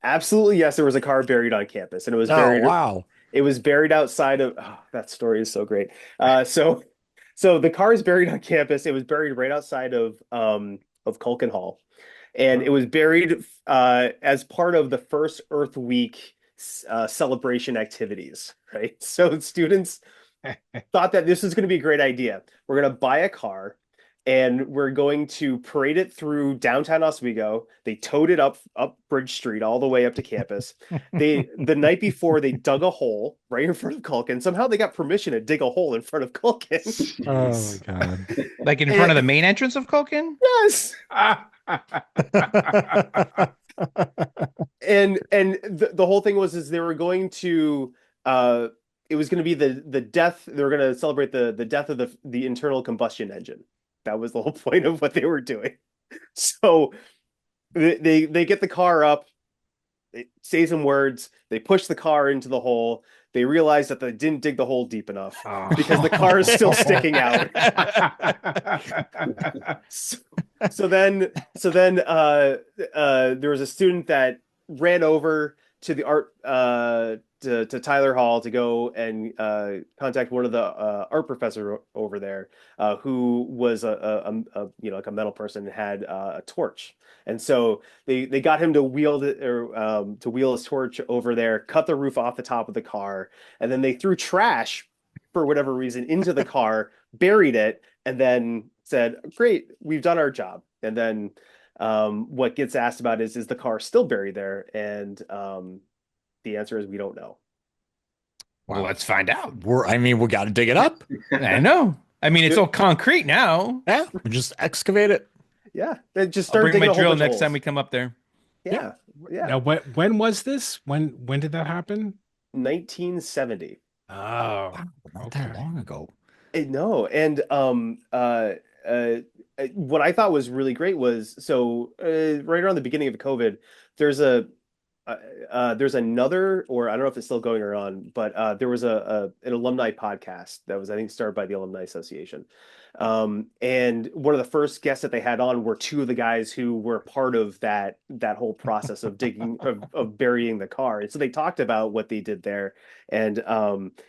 Absolutely, yes. There was a car buried on campus, and it was Oh, buried. wow. It was buried outside of. Oh, that story is so great. So the car is buried on campus. It was buried right outside of Culkin Hall, and it Wow. was buried as part of the first Earth Week celebration activities. Right. So students thought that this is going to be a great idea. We're going to buy a car and we're going to parade it through downtown Oswego. They towed it up Bridge Street all the way up to campus. They the night before they dug a hole right in front of Culkin. Somehow they got permission to dig a hole in front of Culkin. Oh my Jeez. God. Like in front of And the main entrance of Culkin? yes, and the whole thing was is they were going to it was going to be the death. They were going to celebrate the death of the internal combustion engine. That was the whole point of what they were doing. So they get the car up, they say some words, they push the car into the hole. They realize that they didn't dig the hole deep enough because the car is still sticking out. So, so then there was a student that ran over to the art to Tyler Hall to go and contact one of the art professor over there who was like a metal person and had a torch. And so they got him to wield it or to wheel his torch over there, cut the roof off the top of the car, and then they threw trash for whatever reason into the car, buried it, and then said, "Great, we've done our job." And then what gets asked about is the car still buried there? And the answer is we don't know. Well, let's find out. I mean, we got to dig it up. I know. I mean, it's all concrete now. Yeah, we just excavate it. Yeah, they just I'll started bring my digging a whole drill bunch of next time holes. we come up there. Yeah, yeah. Now, when was this? When did that happen? 1970. Oh, Wow, not okay. that long ago. No, and what I thought was really great was so right around the beginning of COVID, there's a there's another, or I don't know if it's still going on, but there was an alumni podcast that was, I think, started by the Alumni Association. And one of the first guests that they had on were two of the guys who were part of that whole process of digging of burying the car. And so they talked about what they did there, and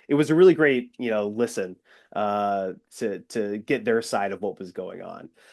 it was a really great, listen to get their side of what was going on.